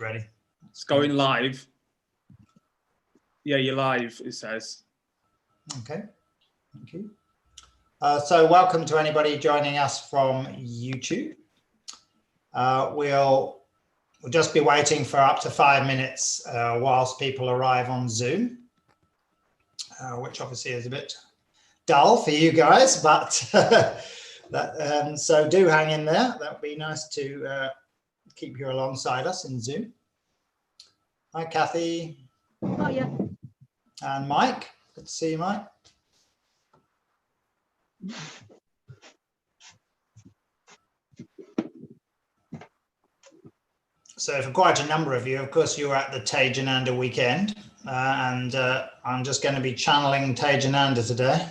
Ready? It's going live. Yeah, you're live, it says. Okay, thank you. So welcome to anybody joining us from YouTube. We'll just be waiting for up to 5 minutes whilst people arrive on Zoom, which obviously is a bit dull for you guys, but so do hang in there. That would be nice to keep you alongside us in Zoom. Hi, Kathy. Oh, yeah. And Mike. Good to see you, Mike. So for quite a number of you, of course, you were at the Tejananda weekend, and I'm just going to be channeling Tejananda today.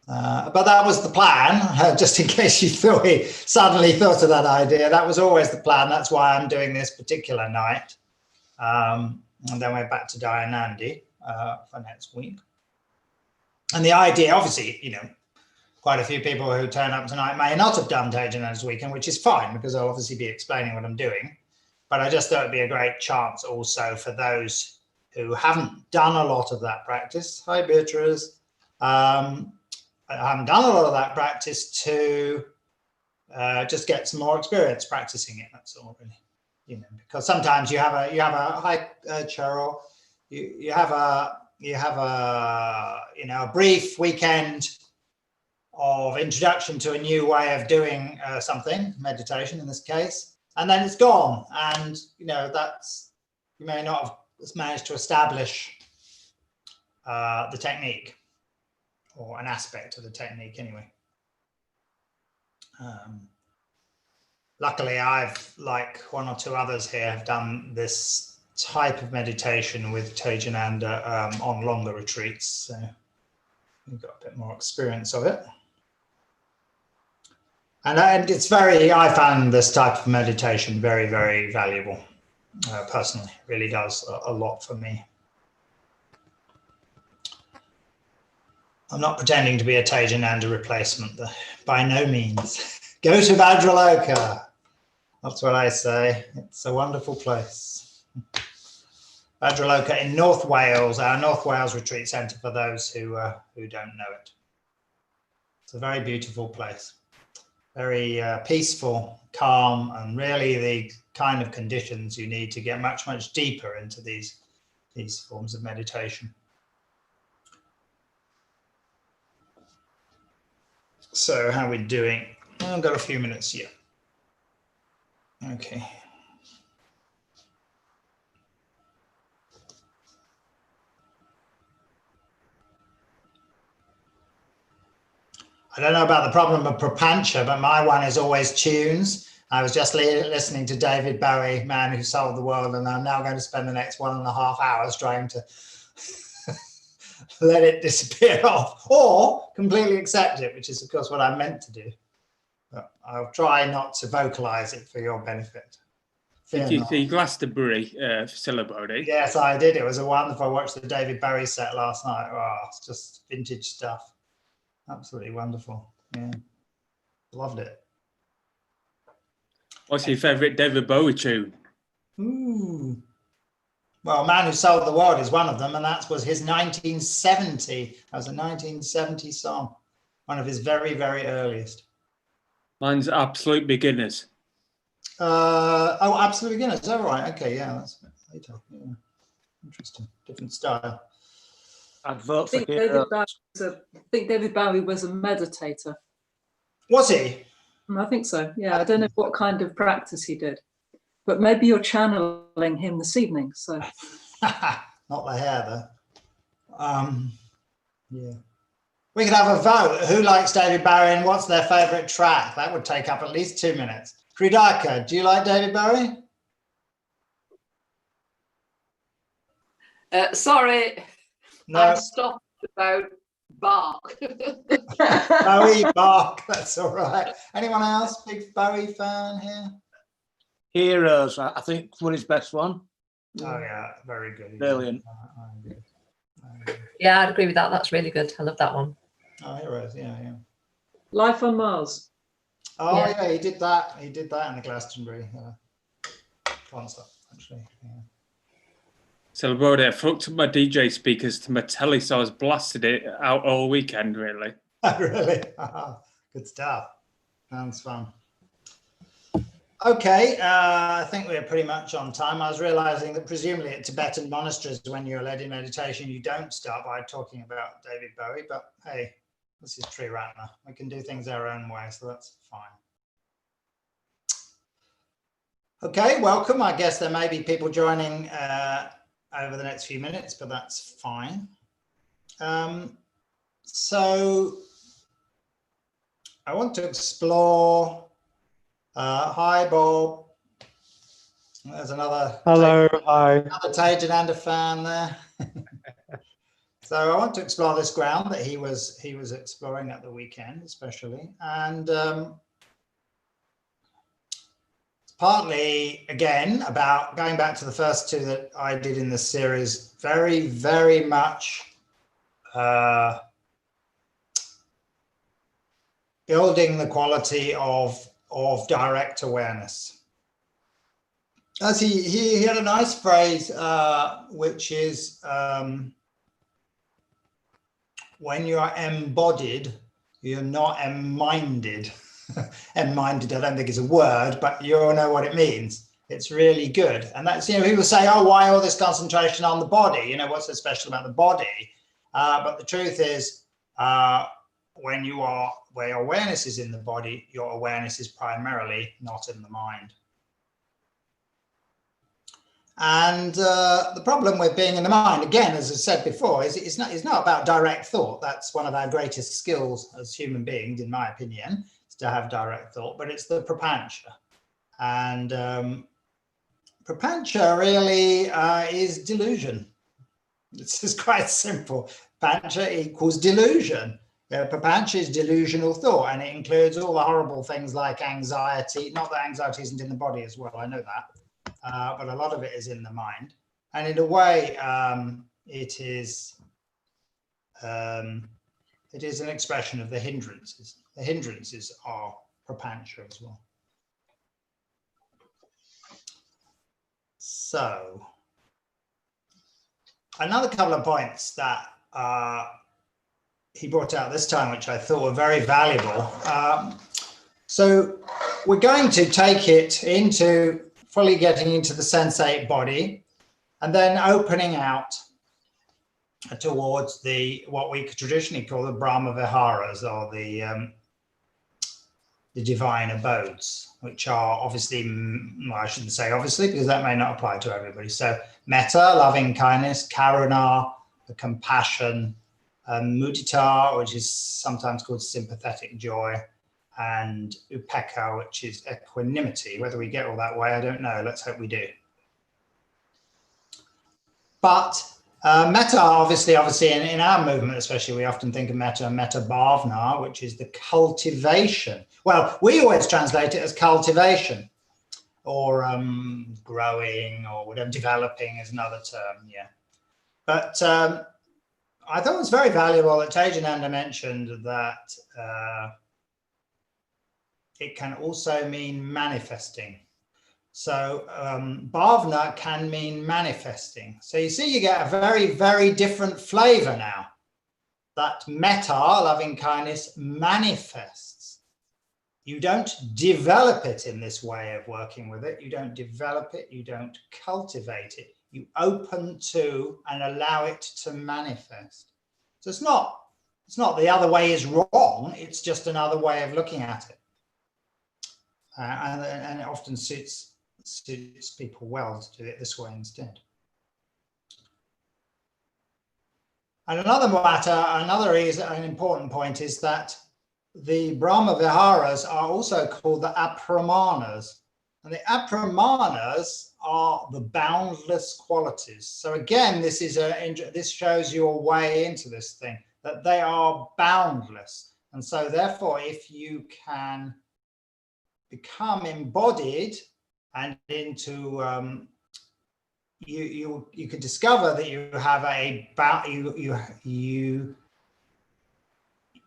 But that was the plan, just in case you suddenly thought of that idea. That was always the plan. That's why I'm doing this particular night. And then we're back to Dayanandi for next week. And the idea, obviously, you know, quite a few people who turn up tonight may not have done Tejananda's weekend, which is fine because I'll obviously be explaining what I'm doing. But I just thought it'd be a great chance also for those who haven't done a lot of that practice. Hi, Beatrice. I haven't done a lot of that practice to just get some more experience practicing it. That's all, really. You know, because sometimes you have a hi, Cheryl. You have a you know, a brief weekend of introduction to a new way of doing something, meditation in this case, and then it's gone. And you know, you may not have managed to establish the technique, or an aspect of the technique anyway. Luckily, I've, like one or two others here, have done this type of meditation with Tejananda on longer retreats, so we've got a bit more experience of it. And it's I found this type of meditation very, very valuable, personally. It really does a lot for me. I'm not pretending to be a Tejananda replacement, by no means. Go to Vajraloka. That's what I say. It's a wonderful place. Vajraloka in North Wales, our North Wales retreat centre for those who don't know it. It's a very beautiful place. Very peaceful, calm, and really the kind of conditions you need to get much, much deeper into these forms of meditation. So how are we doing? I've got a few minutes here. Okay. I don't know about the problem of Prapancha, but my one is always tunes. I was just listening to David Bowie, Man Who Sold the World, and I'm now going to spend the next 1.5 hours trying to let it disappear off, or completely accept it, which is, of course, what I'm meant to do. But I'll try not to vocalize it for your benefit. Did you see Glastonbury Silabodhi? Yes, I did. It was a wonderful. I watched the David Bowie set last night. Oh, it's just vintage stuff. Absolutely wonderful. Yeah, loved it. What's your favourite David Bowie tune? Ooh. Well, Man Who Sold the World is one of them, and that was his 1970. That was a 1970 song, one of his very, very earliest. Mine's Absolute Beginners. Oh, Absolute Beginners. Is that right? Okay, yeah, that's a bit later. Yeah. Interesting, different style. I think David Bowie was a meditator. Was he? I think so. Yeah, I don't know what kind of practice he did, but maybe you're channeling him this evening. So, not the hair though. Yeah, we could have a vote. Who likes David Bowie and what's their favourite track? That would take up at least 2 minutes. Kridaka, do you like David Bowie? Sorry, No. I stopped about Bach. Bowie, Bach, that's all right. Anyone else? Big Bowie fan here? Heroes, I think, was his best one. Oh yeah, very good. Brilliant. I agree. Yeah, I'd agree with that. That's really good. I love that one. Oh, Heroes, yeah. Life on Mars. Oh yeah, he did that. He did that in the Glastonbury. wants that, actually. Yeah. Silabodhi, I hooked up my DJ speakers to my telly, so I was blasted it out all weekend, really. Really? Good stuff. Sounds fun. Okay, I think we're pretty much on time. I was realizing that presumably at Tibetan monasteries, when you're led in meditation, you don't start by talking about David Bowie, but hey, this is Tree Ratna. We can do things our own way, so that's fine. Okay, welcome. I guess there may be people joining over the next few minutes, but that's fine. So I want to explore. Hi, Bob. There's another. Hello, hi. Another Tejananda fan there. So I want to explore this ground that he was exploring at the weekend, especially, and it's partly again about going back to the first two that I did in this series. Very, very much building the quality of direct awareness. As he had a nice phrase, which is when you are embodied, you're not em-minded. Em-minded, I don't think is a word, but you all know what it means. It's really good. And that's, you know, people say, oh, why all this concentration on the body? You know, what's so special about the body? But the truth is, when you are, where your awareness is in the body, your awareness is primarily not in the mind. And the problem with being in the mind, again, as I said before, is it's not about direct thought. That's one of our greatest skills as human beings, in my opinion, is to have direct thought, but it's the prapancha. And prapancha really is delusion. It's just quite simple. Pancha equals delusion. Prapancha is delusional thought, and it includes all the horrible things like anxiety. Not that anxiety isn't in the body as well, I know that. But a lot of it is in the mind, and in a way, it is an expression of the hindrances. The hindrances are prapancha as well. So, another couple of points that he brought out this time, which I thought were very valuable. So, we're going to take it into fully getting into the sensate body, and then opening out towards the what we traditionally call the Brahma viharas, or the divine abodes, which are obviously, well, I shouldn't say obviously, because that may not apply to everybody. So metta, loving kindness, karuna, the compassion, mudita, which is sometimes called sympathetic joy, and upekkha, which is equanimity. Whether we get all that way, I don't know. Let's hope we do. But metta, obviously in our movement especially, we often think of metta bhavna, which is the cultivation. Well, we always translate it as cultivation, or growing, or whatever. Developing is another term, yeah. But I thought it was very valuable that Tejananda mentioned that it can also mean manifesting. So bhavna can mean manifesting. So you see, you get a very, very different flavor now. That metta, loving kindness, manifests. You don't develop it in this way of working with it. You don't develop it. You don't cultivate it. You open to and allow it to manifest. So it's not the other way is wrong. It's just another way of looking at it. And it often suits people well to do it this way instead. And an important point is that the Brahma viharas are also called the apramanas. And the apramanas are the boundless qualities. So again, this shows your way into this thing, that they are boundless. And so therefore, if you can become embodied and into you could discover that you have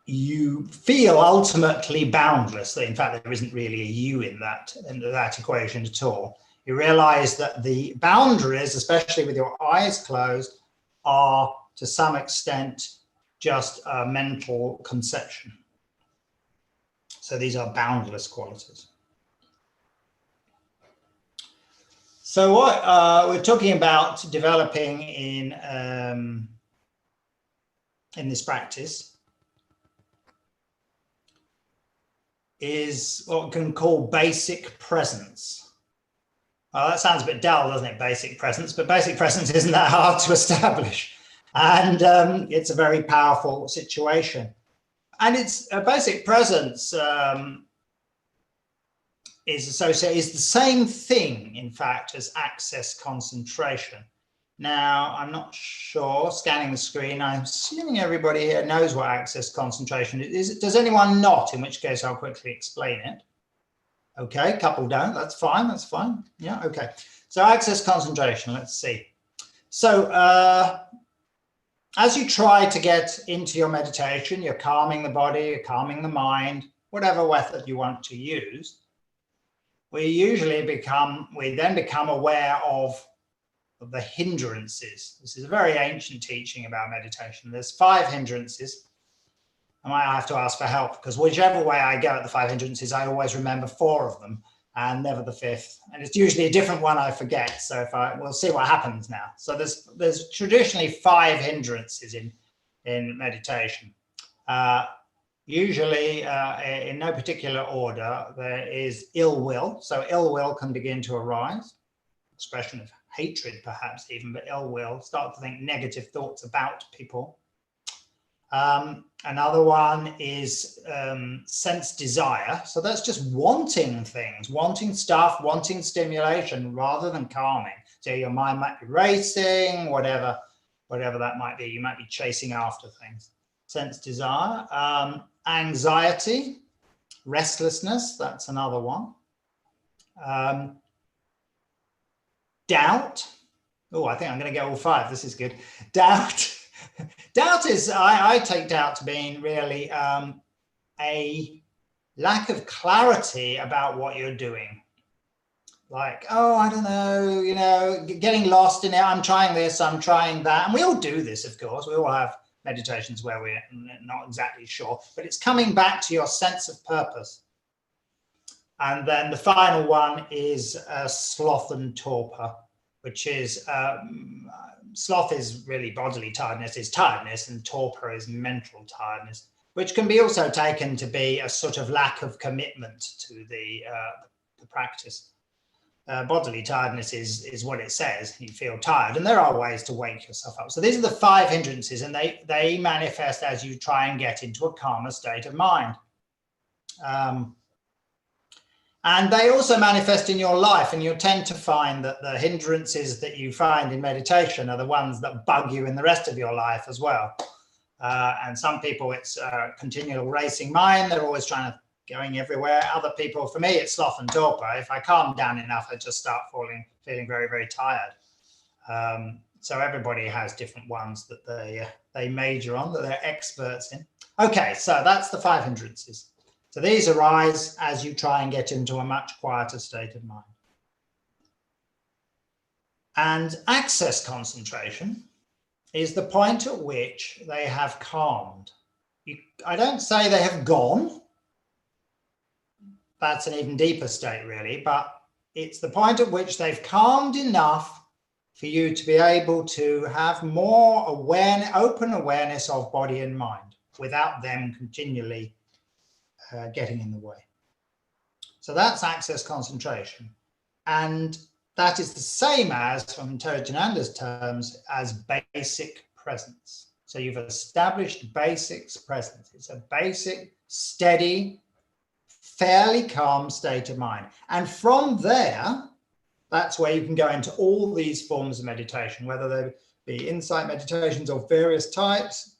you feel ultimately boundless, that in fact there isn't really a you in that equation at all. you realize that the boundaries, especially with your eyes closed, are to some extent just a mental conception. So these are boundless qualities. So what we're talking about developing in this practice is what we can call basic presence. Well, that sounds a bit dull, doesn't it, basic presence? But basic presence isn't that hard to establish. And it's a very powerful situation. And it's a basic presence is the same thing, in fact, as access concentration. Now, I'm not sure, scanning the screen, I'm assuming everybody here knows what access concentration is. Does anyone not? In which case, I'll quickly explain it. Okay, a couple don't, that's fine, that's fine. Yeah, okay. So access concentration, let's see. So as you try to get into your meditation, you're calming the body, you're calming the mind, whatever method you want to use, we then become aware of the hindrances. This is a very ancient teaching about meditation. There's 5 hindrances. I might have to ask for help because whichever way I go at the 5 hindrances, I always remember 4 of them and never the 5th. And it's usually a different one I forget. So we'll see what happens now. So there's traditionally 5 hindrances in meditation. Usually in no particular order, there is ill will. So ill will can begin to arise, expression of hatred perhaps even, but ill will, start to think negative thoughts about people. Another one is sense desire. So that's just wanting things, wanting stuff, wanting stimulation rather than calming. So your mind might be racing, whatever that might be. You might be chasing after things. Sense desire, anxiety, restlessness, that's another one. Doubt. Oh, I think I'm going to get all 5. This is good. Doubt. Doubt is, I take doubt to being really a lack of clarity about what you're doing. Like, oh, I don't know, you know, getting lost in it. I'm trying this, I'm trying that. And we all do this, of course. We all have meditations where we're not exactly sure, but it's coming back to your sense of purpose. And then the final one is sloth and torpor, which is sloth is really bodily tiredness, and torpor is mental tiredness, which can be also taken to be a sort of lack of commitment to the practice. Bodily tiredness is what it says. You feel tired, and there are ways to wake yourself up. So these are the 5 hindrances, and they manifest as you try and get into a calmer state of mind. And they also manifest in your life, and you'll tend to find that the hindrances that you find in meditation are the ones that bug you in the rest of your life as well. And some people, it's a continual racing mind. They're always going everywhere. Other people, for me, it's sloth and torpor. If I calm down enough, I just start feeling very, very tired. So everybody has different ones that they major on, that they're experts in. Okay, so that's the 5 hindrances. So these arise as you try and get into a much quieter state of mind. And access concentration is the point at which they have calmed. I don't say they have gone. That's an even deeper state, really, but it's the point at which they've calmed enough for you to be able to have more open awareness of body and mind without them continually getting in the way. So that's access concentration. And that is the same as, from Tejananda's terms, as basic presence. So you've established basic presence. It's a basic, steady, fairly calm state of mind. And from there, that's where you can go into all these forms of meditation, whether they be insight meditations of various types,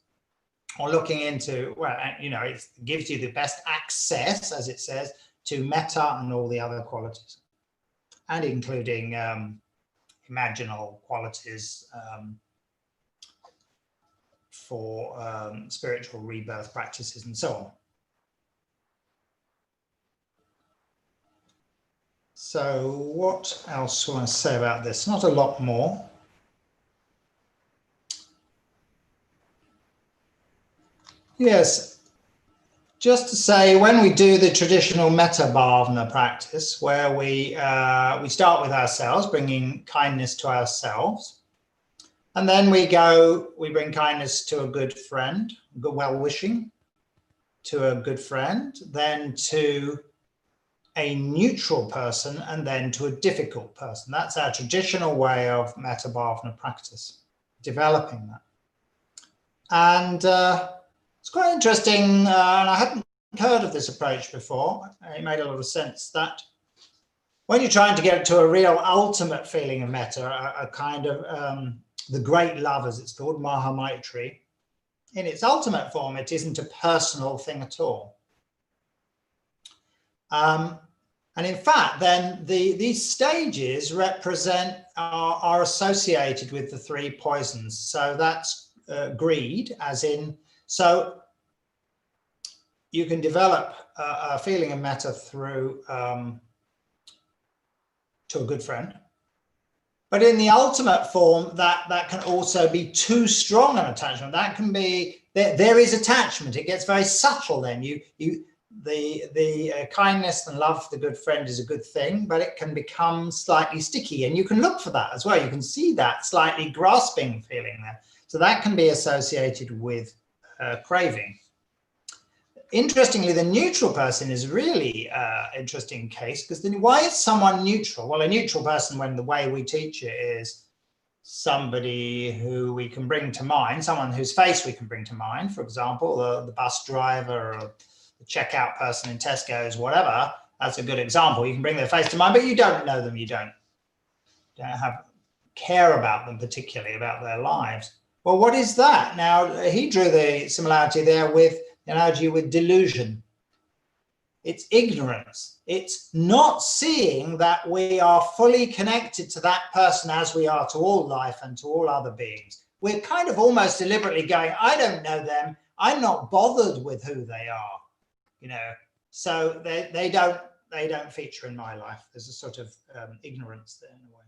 or looking into, well, you know, it gives you the best access, as it says, to metta and all the other qualities, and including imaginal qualities for spiritual rebirth practices and so on. So what else do I want to say about this? Not a lot more. Yes, just to say, when we do the traditional metta bhavana practice, where we start with ourselves, bringing kindness to ourselves, and then we bring kindness to a good friend, good well-wishing to a good friend, then to a neutral person, and then to a difficult person. That's our traditional way of metta bhavana practice, developing that. And it's quite interesting, and I hadn't heard of this approach before. It made a lot of sense that when you're trying to get to a real ultimate feeling of metta, a kind of the great love, as it's called, Maha Maitri, in its ultimate form, it isn't a personal thing at all. And in fact, then these stages are associated with the three poisons. So that's greed, as in, so you can develop a feeling of metta through to a good friend. But in the ultimate form, that can also be too strong an attachment. That can be, there is attachment. It gets very subtle then. The kindness and love for the good friend is a good thing, but it can become slightly sticky, and you can look for that as well. You can see that slightly grasping feeling there. So that can be associated with craving. Interestingly, the neutral person is really interesting case, because then why is someone neutral? Well, a neutral person, when the way we teach it, is somebody who we can bring to mind, someone whose face we can bring to mind, for example, the bus driver or the checkout person in Tesco's, whatever. That's a good example. You can bring their face to mind, but you don't know them. You don't care about them particularly, about their lives. Well, what is that? Now, he drew the similarity there with the analogy with delusion. It's ignorance. It's not seeing that we are fully connected to that person as we are to all life and to all other beings. We're kind of almost deliberately going, I don't know them. I'm not bothered with who they are. So they don't feature in my life. There's a sort of ignorance there in a way.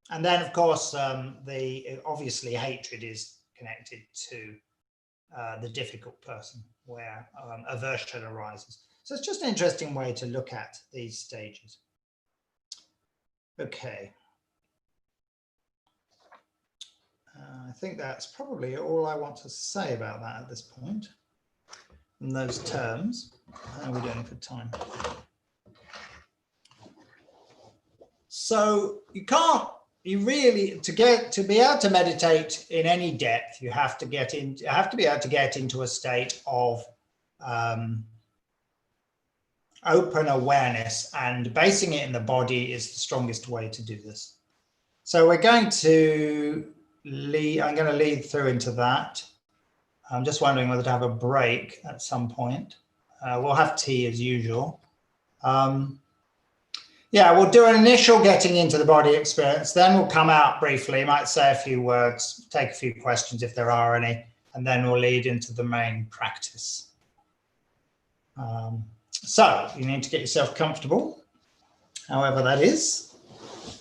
And then, of course, obviously hatred is connected to the difficult person, where aversion arises. So it's just an interesting way to look at these stages. Okay. I think that's probably all I want to say about that at this point, in those terms. How are we doing for time? So to be able to meditate in any depth, you have to be able to get into a state of open awareness, and basing it in the body is the strongest way to do this. So I'm going to lead through into that. I'm just wondering whether to have a break at some point. We'll have tea as usual. Yeah, we'll do an initial getting into the body experience, then we'll come out briefly, might say a few words, take a few questions if there are any, and then we'll lead into the main practice. So you need to get yourself comfortable, however that is,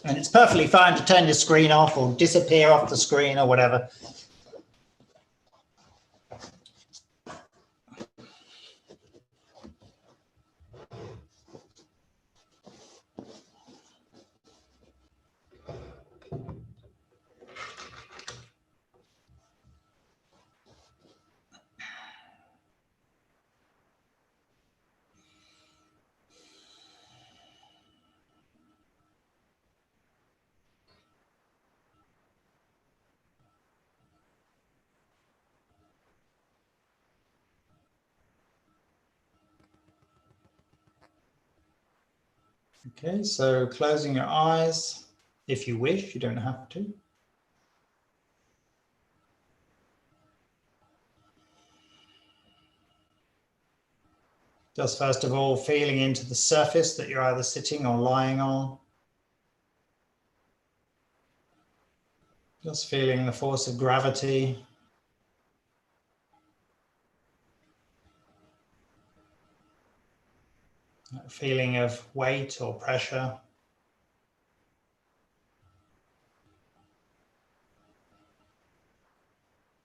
and it's perfectly fine to turn your screen off or disappear off the screen or whatever. Okay, so closing your eyes, if you wish, you don't have to. Just first of all, feeling into the surface that you're either sitting or lying on. Just feeling the force of gravity. That feeling of weight or pressure.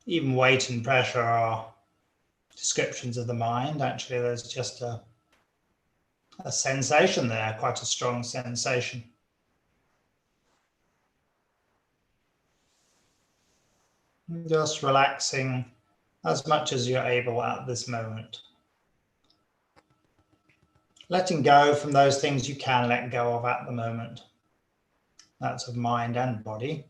even weight and pressure are descriptions of the mind. Actually, there's just a sensation there, quite a strong sensation. Just relaxing as much as you're able at this moment. Letting go from those things you can let go of at the moment. That's of mind and body.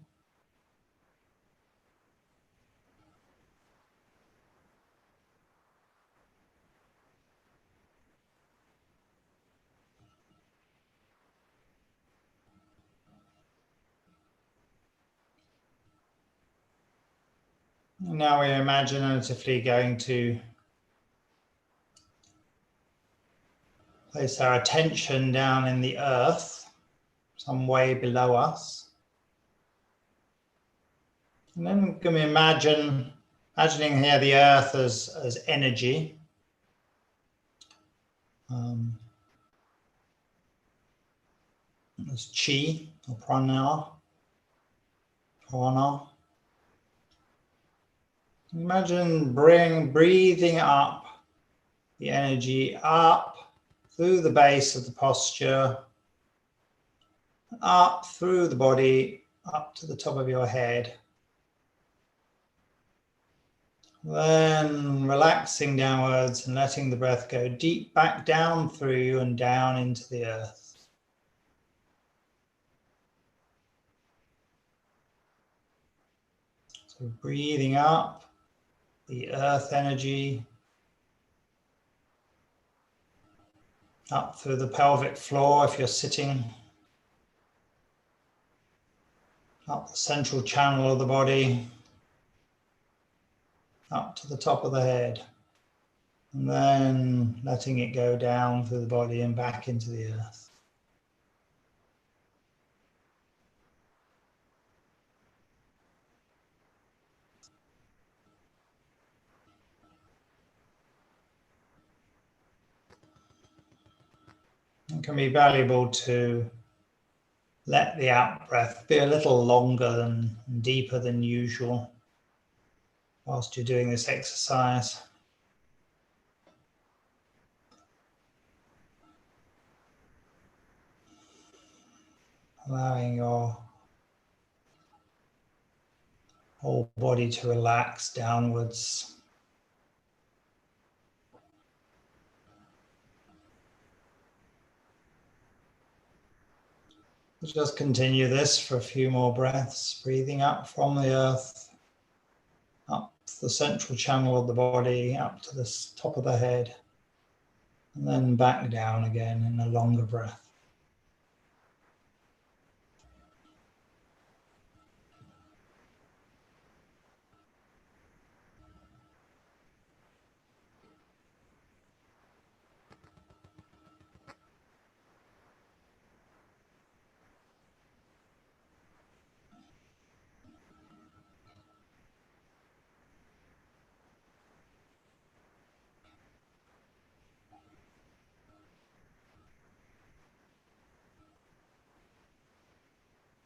Now we're imaginatively going to place our attention down in the earth, some way below us. And then we're going to imagining here the earth as energy. As chi or prana. Imagine breathing up the energy up through the base of the posture, up through the body, up to the top of your head. Then relaxing downwards and letting the breath go deep back down through you and down into the earth. So breathing up the earth energy up through the pelvic floor if you're sitting, up the central channel of the body, up to the top of the head, and then letting it go down through the body and back into the earth. It can be valuable to let the out breath be a little longer and deeper than usual whilst you're doing this exercise. Allowing your whole body to relax downwards. Just continue this for a few more breaths, breathing up from the earth, up the central channel of the body, up to the top of the head, and then back down again in a longer breath.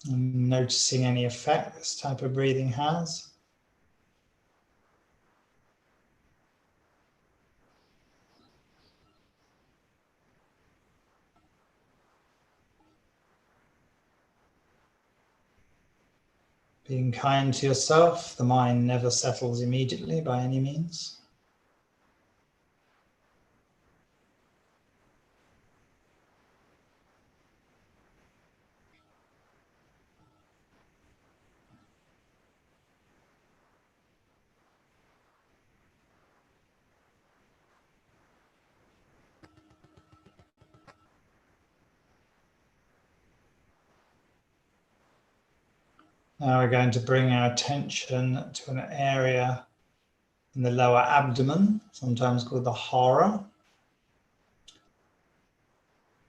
And noticing any effect this type of breathing has. Being kind to yourself, the mind never settles immediately by any means. Now we're going to bring our attention to an area in the lower abdomen, sometimes called the hara.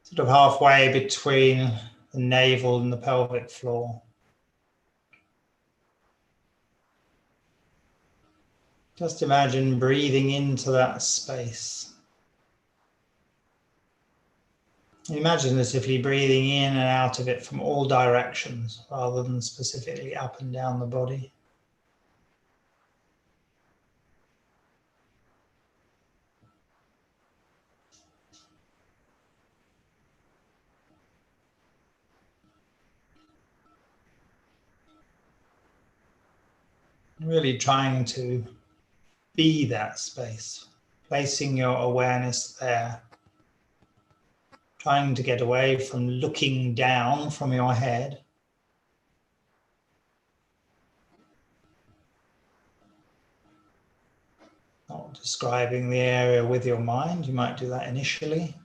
Sort of halfway between the navel and the pelvic floor. Just imagine breathing into that space. Imagine as if you're breathing in and out of it from all directions rather than specifically up and down the body. Really trying to be that space, placing your awareness there, trying to get away from looking down from your head. Not describing the area with your mind, you might do that initially.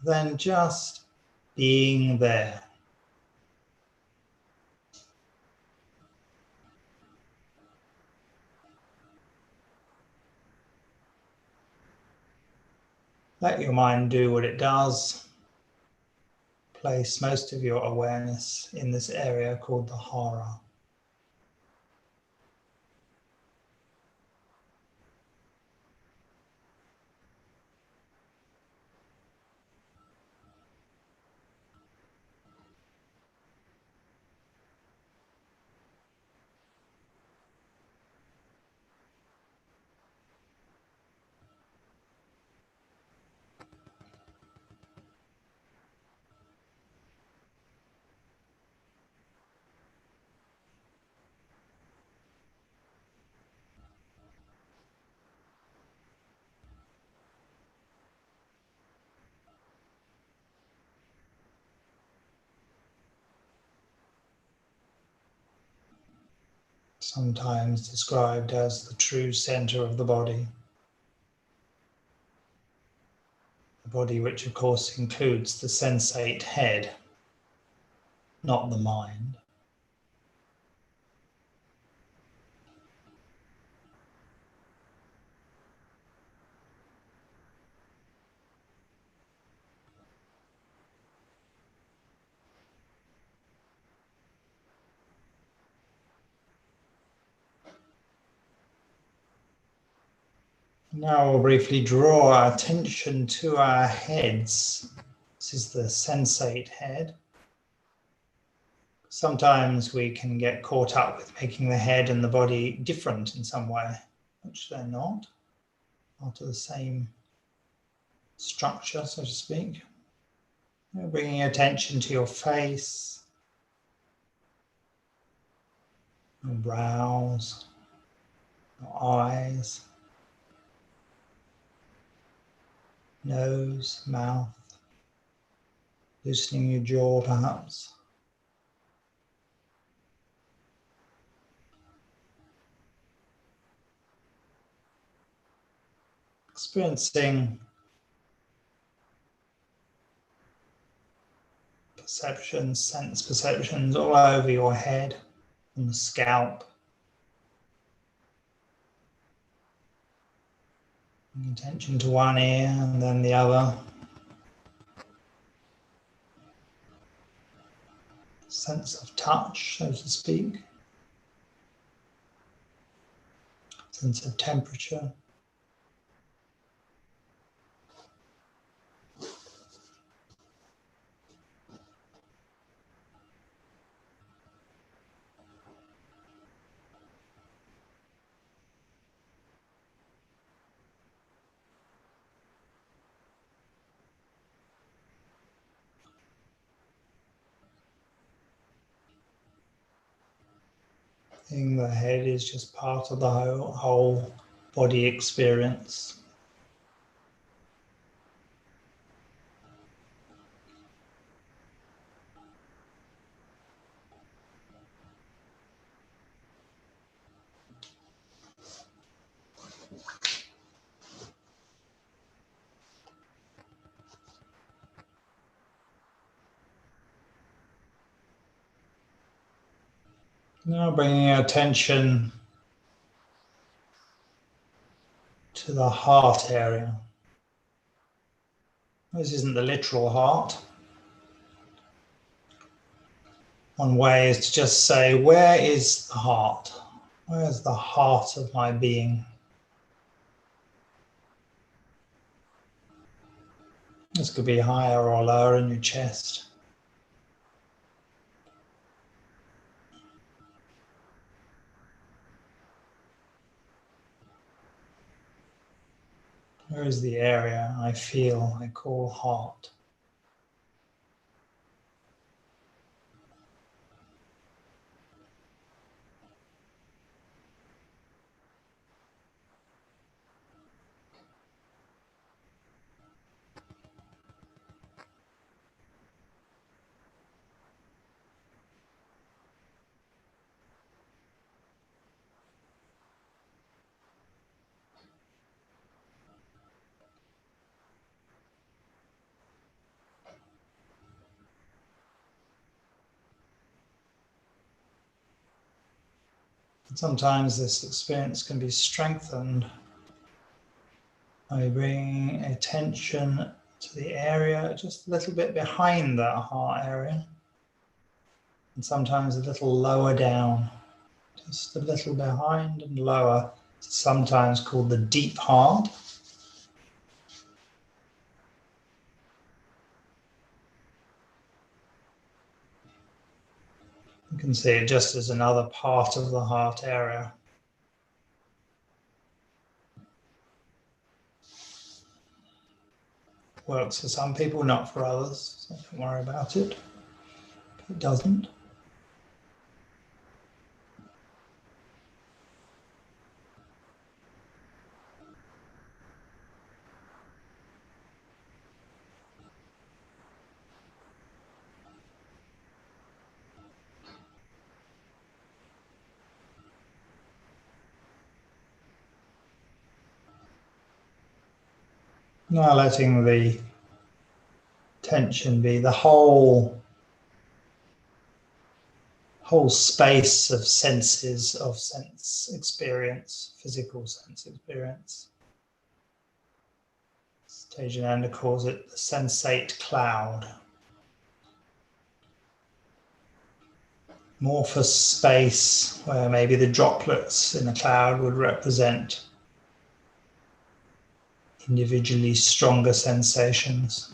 Then just being there. Let your mind do what it does. Place most of your awareness in this area called the hara. Sometimes described as the true center of the body. The body, which of course includes the sensate head, not the mind. Now we'll briefly draw our attention to our heads. This is the sensate head. Sometimes we can get caught up with making the head and the body different in some way, which they're not. Part of the same structure, so to speak. Bringing attention to your face, your brows, your eyes, nose, mouth, loosening your jaw perhaps. Experiencing perceptions, sense perceptions all over your head, on the scalp. Bring attention to one ear and then the other. Sense of touch, so to speak. Sense of temperature. Seeing the head is just part of the whole body experience. Now bringing your attention to the heart area. This isn't the literal heart. One way is to just say, where is the heart? Where is the heart of my being? This could be higher or lower in your chest. Where is the area I feel I call heart? Sometimes this experience can be strengthened by bringing attention to the area just a little bit behind that heart area, and sometimes a little lower down, just a little behind and lower, sometimes called the deep heart. You can see it just as another part of the heart area. Works for some people, not for others, so don't worry about it if it doesn't. Now letting the tension be the whole space of senses, of sense experience, physical sense experience. Tejananda calls it the sensate cloud. Amorphous space where maybe the droplets in the cloud would represent individually stronger sensations.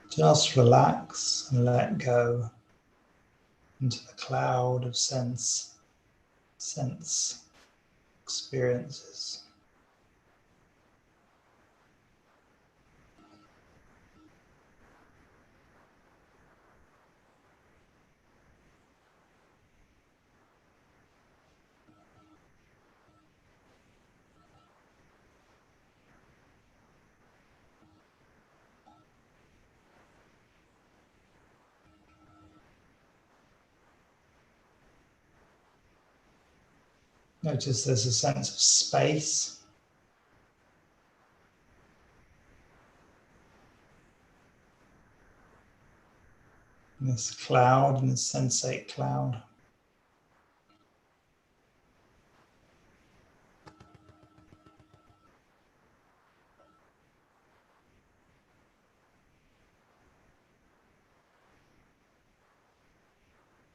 Just relax and let go into the cloud of sense experiences. Notice there's a sense of space. In this cloud, in this sensate cloud.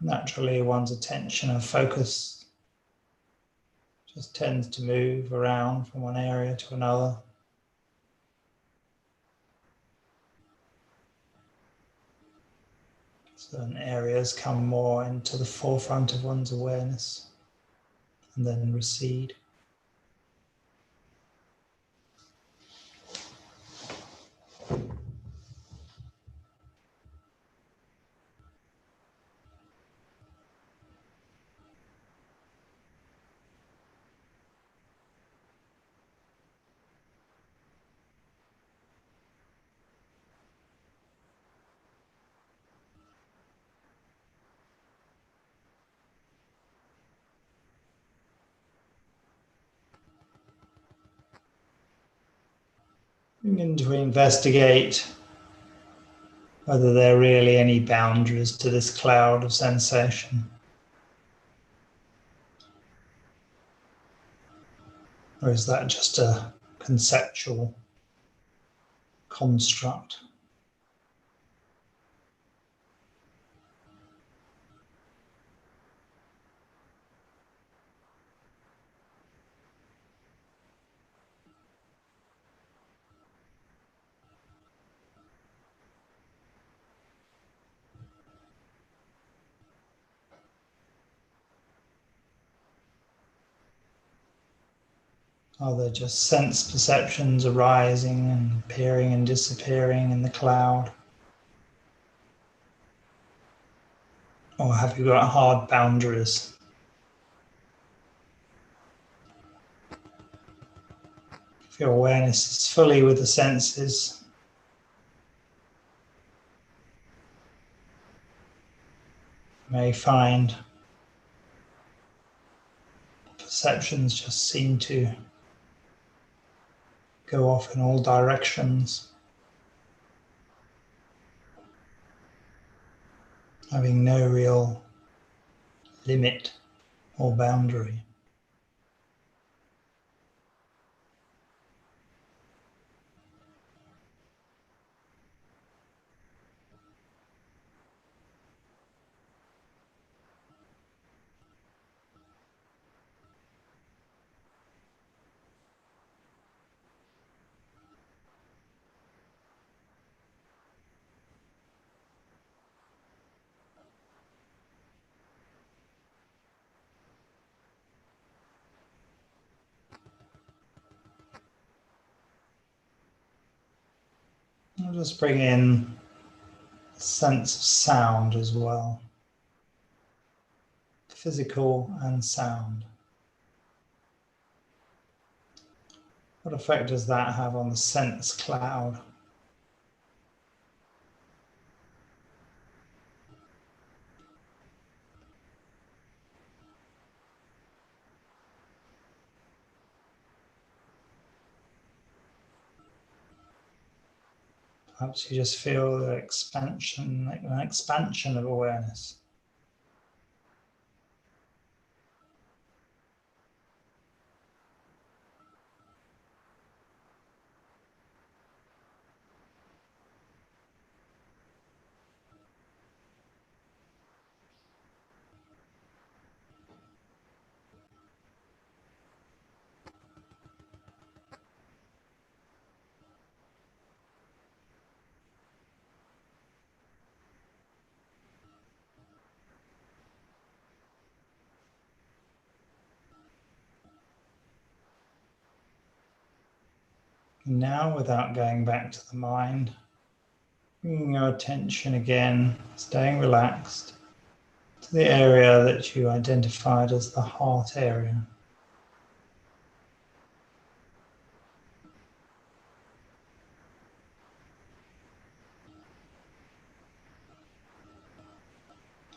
Naturally, one's attention and focus just tends to move around from one area to another. Certain areas come more into the forefront of one's awareness and then recede. Begin to investigate whether there are really any boundaries to this cloud of sensation. Or is that just a conceptual construct? Are there just sense perceptions arising and appearing and disappearing in the cloud? Or have you got hard boundaries? If your awareness is fully with the senses, you may find perceptions just seem to go off in all directions. having no real limit or boundary. I'll just bring in a sense of sound as well, physical and sound. What effect does that have on the sense cloud? Perhaps you just feel the expansion, like an expansion of awareness. Now, without going back to the mind, bringing your attention again, staying relaxed, to the area that you identified as the heart area.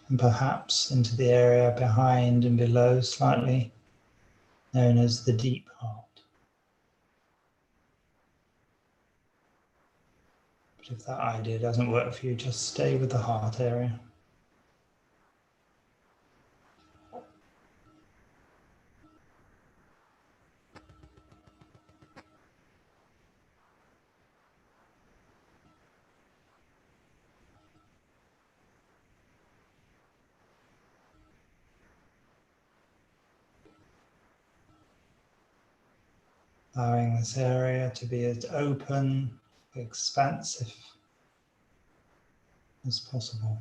And perhaps into the area behind and below slightly, known as the deep heart. But if that idea doesn't work for you, just stay with the heart area. Allowing this area to be as open, expansive as possible.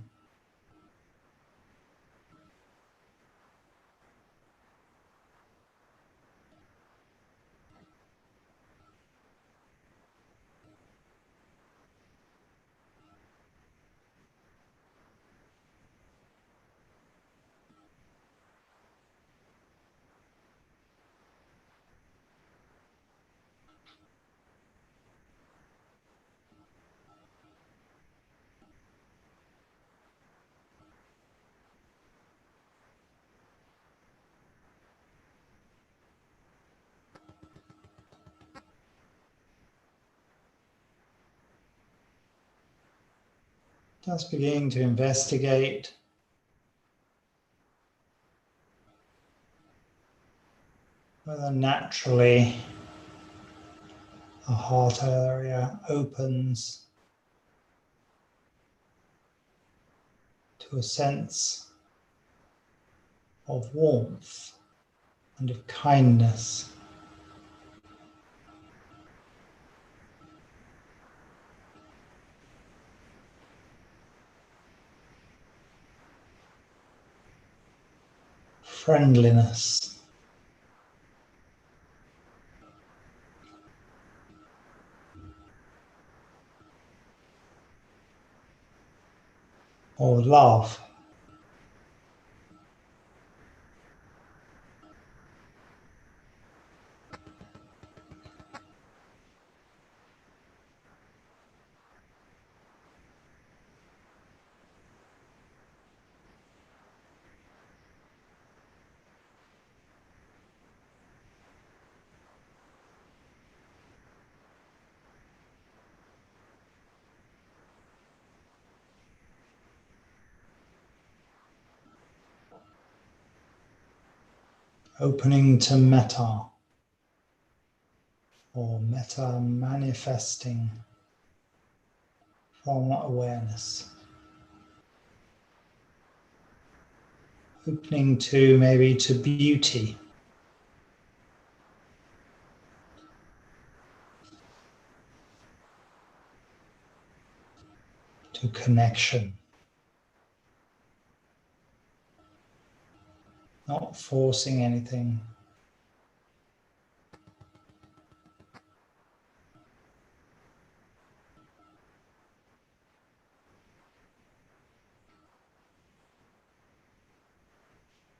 Just beginning to investigate whether naturally the heart area opens to a sense of warmth and of kindness. Friendliness. Or love. opening to metta, or metta manifesting from awareness. Opening to maybe to beauty. To connection. Not forcing anything.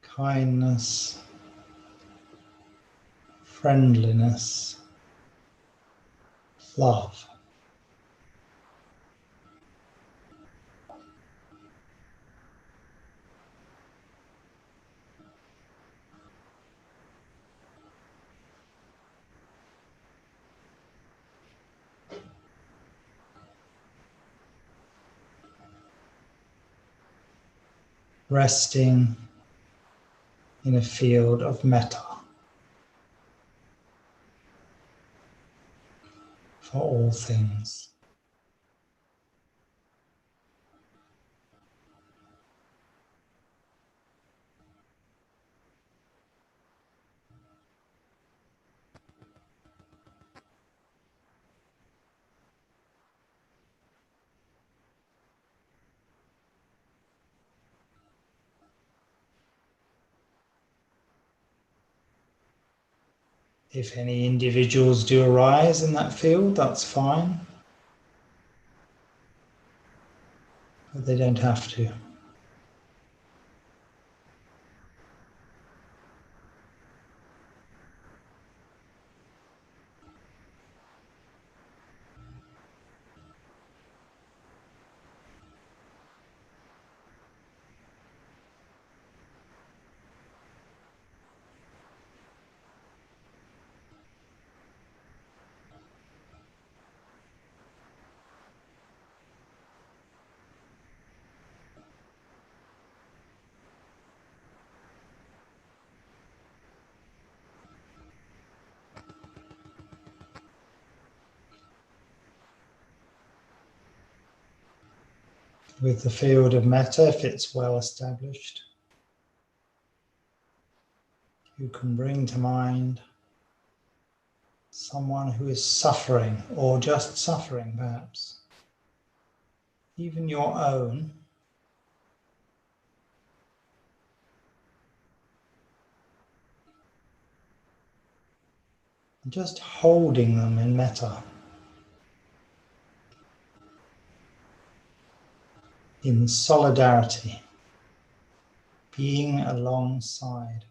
Kindness, friendliness, love. Resting in a field of metta for all things. If any individuals do arise in that field, that's fine. But they don't have to. With the field of metta, if it's well established, you can bring to mind someone who is suffering, or just suffering perhaps, even your own. Just holding them in metta, in solidarity, being alongside.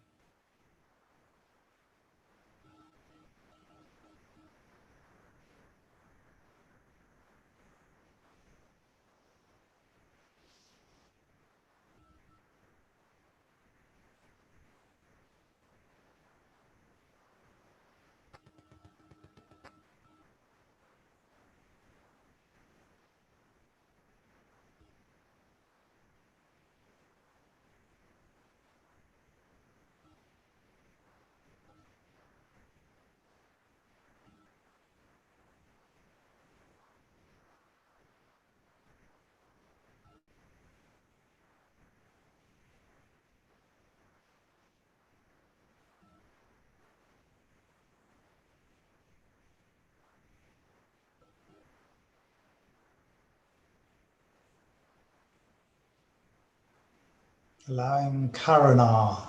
Allowing karuna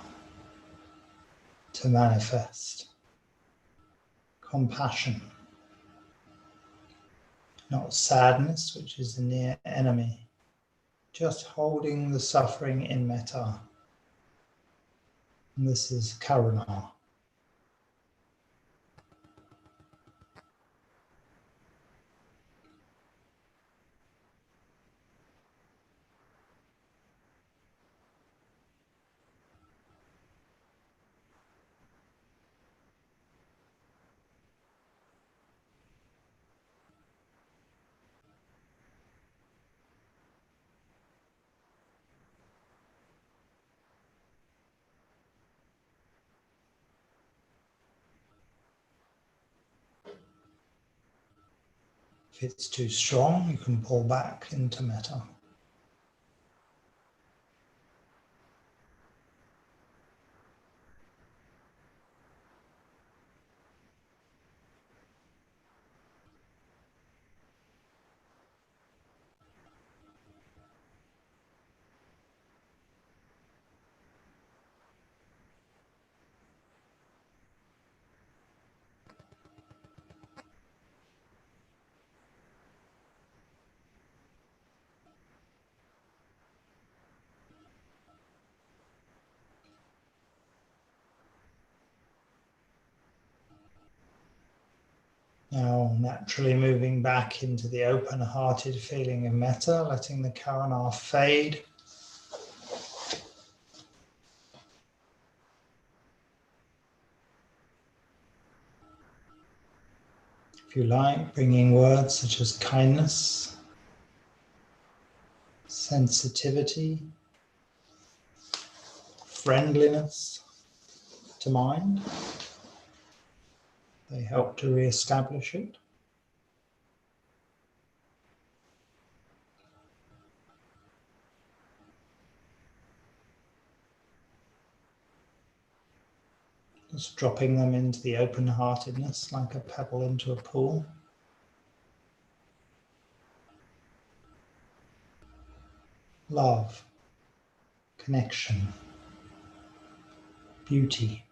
to manifest, compassion, not sadness, which is the near enemy, just holding the suffering in metta. And this is karuna. If it's too strong, you can pull back into metta. Now naturally moving back into the open-hearted feeling of metta, letting the karana fade. If you like, bringing words such as kindness, sensitivity, friendliness to mind. They help to re-establish it. Just dropping them into the open-heartedness like a pebble into a pool. Love, connection, beauty.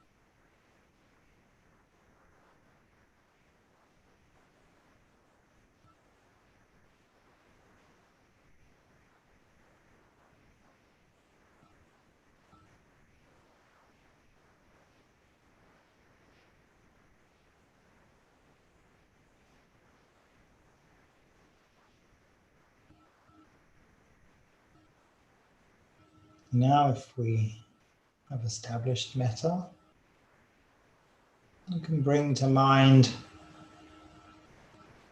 Now if we have established metta, you can bring to mind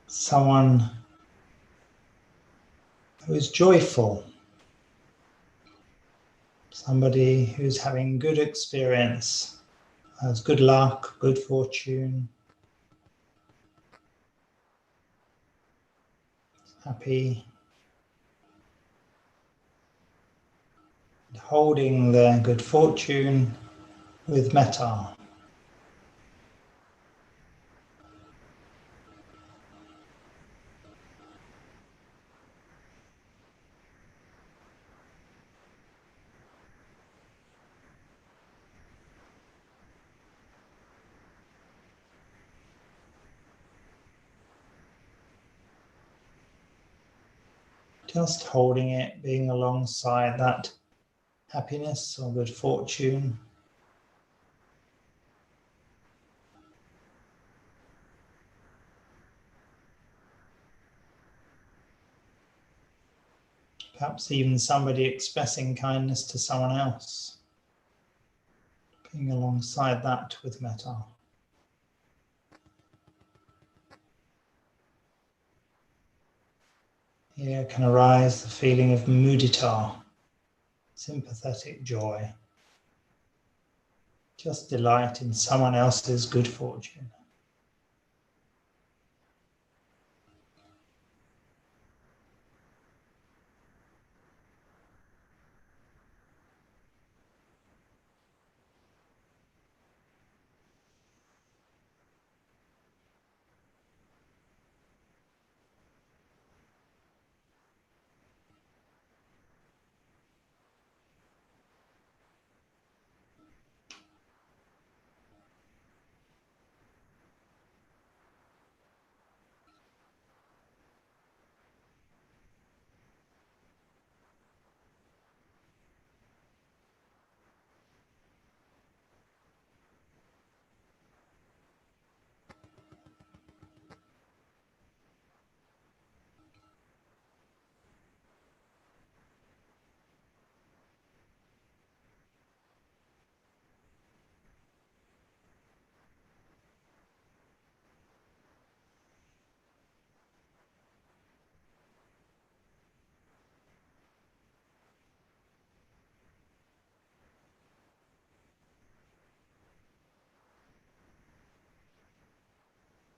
someone who is joyful, somebody who's having good experience, has good luck, good fortune, happy, and holding the good fortune with metta. Just holding it, being alongside that happiness or good fortune. Perhaps even somebody expressing kindness to someone else. Being alongside that with metta. Here can arise the feeling of mudita, sympathetic joy. Just delight in someone else's good fortune.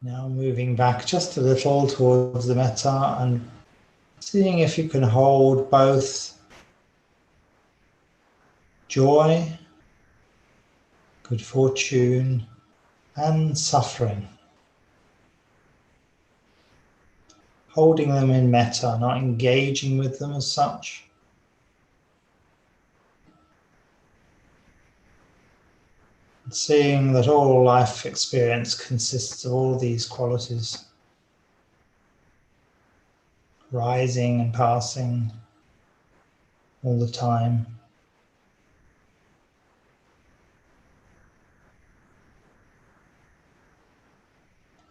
Now moving back just a little towards the metta and seeing if you can hold both joy, good fortune, and suffering. Holding them in metta, not engaging with them as such. Seeing that all life experience consists of all these qualities, rising and passing all the time.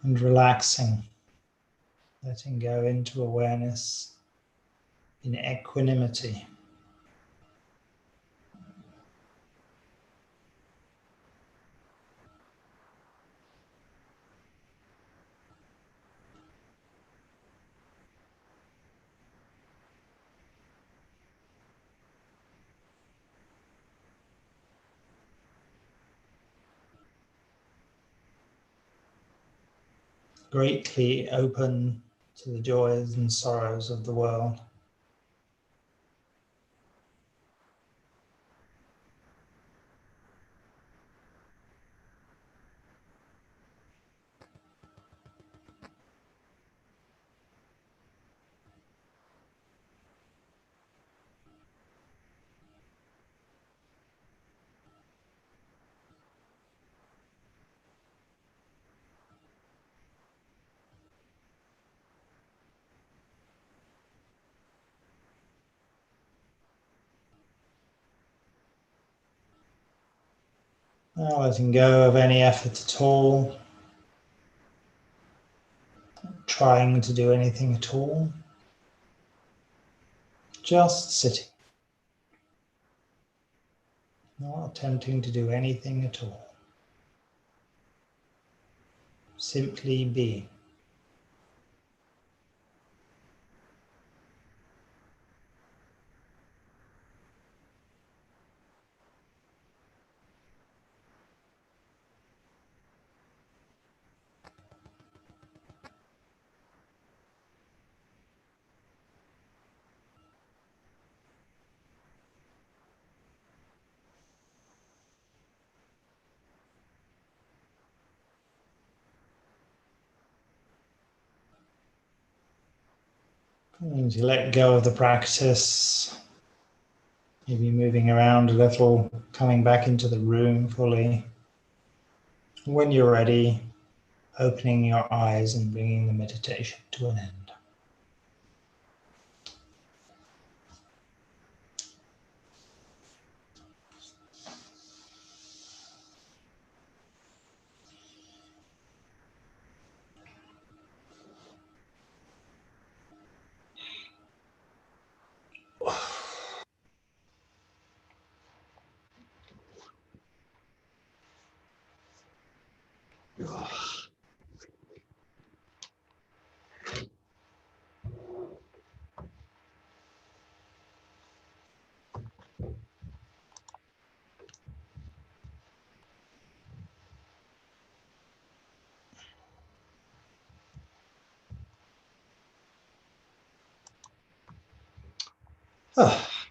And relaxing, letting go into awareness in equanimity. Greatly open to the joys and sorrows of the world. Now letting go of any effort at all, trying to do anything at all, just sitting, not attempting to do anything at all, simply being. And to let go of the practice, maybe moving around a little, coming back into the room fully. When you're ready, opening your eyes and bringing the meditation to an end.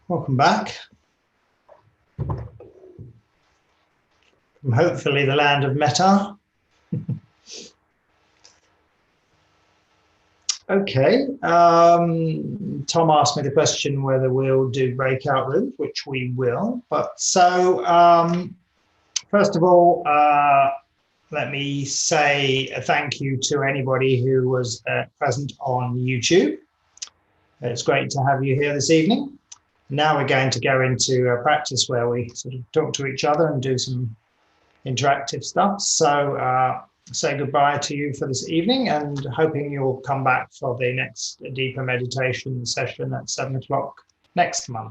Welcome back from hopefully the land of metta. Okay, Tom asked me the question whether we'll do breakout rooms, which we will. But so, first of all, let me say a thank you to anybody who was present on YouTube. It's great to have you here this evening. Now we're going to go into a practice where we sort of talk to each other and do some interactive stuff. So say goodbye to you for this evening and hoping you'll come back for the next deeper meditation session at 7 o'clock next Monday.